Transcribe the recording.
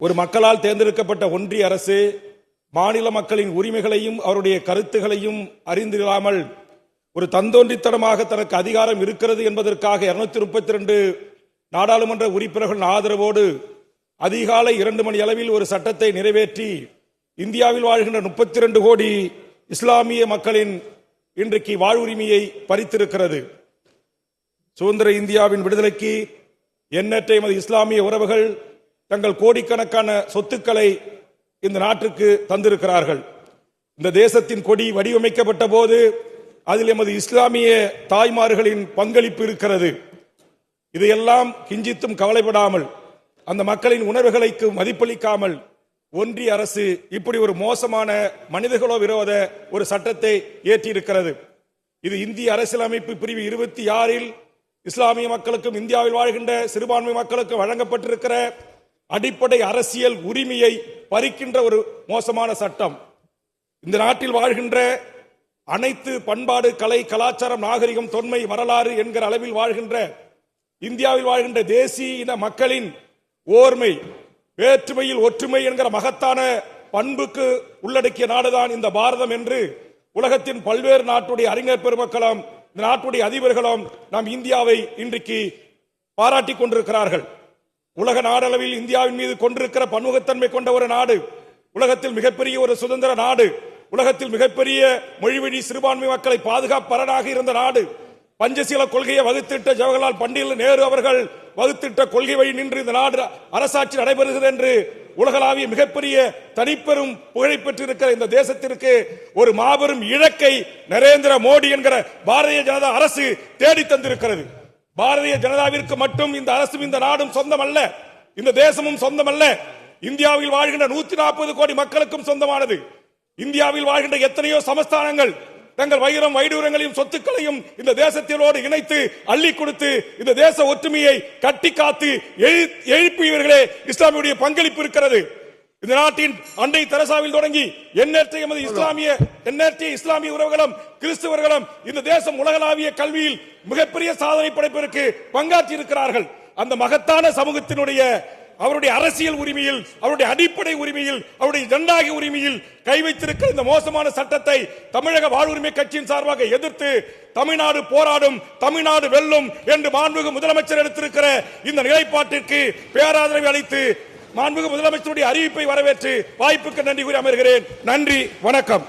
ஒரு மக்களால் தேர்ந்தெடுக்கப்பட்ட ஒன்றிய அரசு மாநில மக்களின் உரிமைகளையும் அவருடைய கருத்துகளையும் அறிந்திராமல் ஒரு தந்தோன்றித்தனமாக தனக்கு அதிகாரம் இருக்கிறது என்பதற்காக 232 நாடாளுமன்ற உறுப்பினர்களின் ஆதரவோடு அதிகாலை 2 மணி அளவில் ஒரு சட்டத்தை நிறைவேற்றி இந்தியாவில் வாழ்கின்ற 32 கோடி இஸ்லாமிய மக்களின் இன்றைக்கு வாழ்வுரிமையை பறித்திருக்கிறது. சுதந்திர இந்தியாவின் விடுதலைக்கு எண்ணற்ற எமது இஸ்லாமிய உறவுகள் தங்கள் கோடிக்கணக்கான சொத்துக்களை இந்த நாட்டிற்கு தந்திருக்கிறார்கள். இந்த தேசத்தின் கொடி வடிவமைக்கப்பட்ட போது அதில் எமது இஸ்லாமிய தாய்மார்களின் பங்களிப்பு இருக்கிறது. இதையெல்லாம் கிஞ்சித்தும் கவலைப்படாமல் அந்த மக்களின் உணர்வுகளுக்கு மதிப்பளிக்காமல் ஒன்றிய அரசு இப்படி ஒரு மோசமான மனிதகுல விரோத ஒரு சட்டத்தை ஏற்றியிருக்கிறது. இது இந்திய அரசியலமைப்பு பிரிவு 26 இஸ்லாமிய மக்களுக்கும் இந்தியாவில் வாழ்கின்ற சிறுபான்மை மக்களுக்கும் வழங்கப்பட்டிருக்கிற அடிப்படை அரசியல் உரிமையை பறிக்கின்ற ஒரு மோசமான சட்டம். இந்த நாட்டில் வாழ்கின்ற அனைத்து பண்பாடு, கலை, கலாச்சாரம், நாகரிகம், தொன்மை, வரலாறு என்கிற அளவில் வாழ்கின்ற இந்தியாவில் வாழ்கின்ற தேசிய இன மக்களின் ஓர்மை, வேற்றுமையில் ஒற்றுமை என்கிற மகத்தான பண்புக்கு உள்ளடக்கிய நாடுதான் இந்த பாரதம் என்று உலகத்தின் பல்வேறு நாட்டுடைய அறிஞர் பெருமக்களும் இந்த நாட்டுடைய அதிபர்களும் நாம் இந்தியாவை இன்றைக்கு பாராட்டிக் கொண்டிருக்கிறார்கள். உலக நாடளவில் இந்தியாவின் மீது கொண்டிருக்கிற பன்முகத்தன்மை கொண்ட ஒரு நாடு, உலகத்தில் மிகப்பெரிய ஒரு சுதந்திர நாடு, உலகத்தில் மிகப்பெரிய மொழிவழி சிறுபான்மை மக்களை பாதுகாப்பரணாக இருந்த நாடு, பஞ்சசீல கொள்கையை வகுத்திட்ட ஜவஹர்லால் பண்டிட் நேரு அவர்கள் வகுத்திட்ட கொள்கை வழி நின்று இந்த நாடு அரசாட்சி நடைபெறுகிறது என்று உலகளாவிய மிகப்பெரிய தனிப்பெரும் புகழை பெற்றிருக்கிற இந்த தேசத்திற்கு ஒரு மாபெரும் இலக்கை நரேந்திர மோடி என்கிற பாரதிய ஜனதா அரசு தேடி தந்திருக்கிறது. பாரதிய ஜனதாவிற்கு மட்டும் இந்த அரசும் இந்த நாடும் சொந்தம் அல்ல, இந்த தேசமும் சொந்தம் அல்ல. இந்தியாவில் வாழ்கின்ற 140 கோடி மக்களுக்கும் சொந்தமானது. இந்தியாவில் வாழ்கின்ற எத்தனையோ சமஸ்தானங்கள் தங்கள் வைரம் வைடூரங்களையும் சொத்துக்களையும் இந்த தேசத்திலோடு இணைத்து அள்ளி கொடுத்து இந்த தேச ஒற்றுமையை கட்டி காத்து எழுப்பியவர்களே இஸ்லாமியுடைய பங்களிப்பு இருக்கிறது. இந்த நாட்டின் அண்டை தெரசாவில் தொடங்கி எண்ணற்ற எமது இஸ்லாமிய உறவுகளும் கிறிஸ்தவர்களும் இந்த தேசம் உலகளாவிய கல்வியில் மிகப்பெரிய சாதனை படைப்பதற்கு பங்காற்றி இருக்கிறார்கள். அந்த மகத்தான சமூகத்தினுடைய அவருடைய அரசியல் உரிமையில், அவருடைய அடிப்படை உரிமையில், அவருடைய ஜனநாயக உரிமையில் கை வைத்திருக்கிற இந்த மோசமான சட்டத்தை தமிழக வாழ்வுரிமை கட்சியின் சார்பாக எதிர்த்து தமிழ்நாடு போராடும், தமிழ்நாடு வெல்லும் என்று மாண்புமிகு முதலமைச்சர் எடுத்திருக்கிற இந்த நிலைப்பாட்டிற்கு பேராதரவை அளித்து மாண்புமிகு முதலமைச்சருடைய அறிவிப்பை வரவேற்று வாய்ப்புக்கு நன்றி கூறி அமர்கிறேன். நன்றி, வணக்கம்.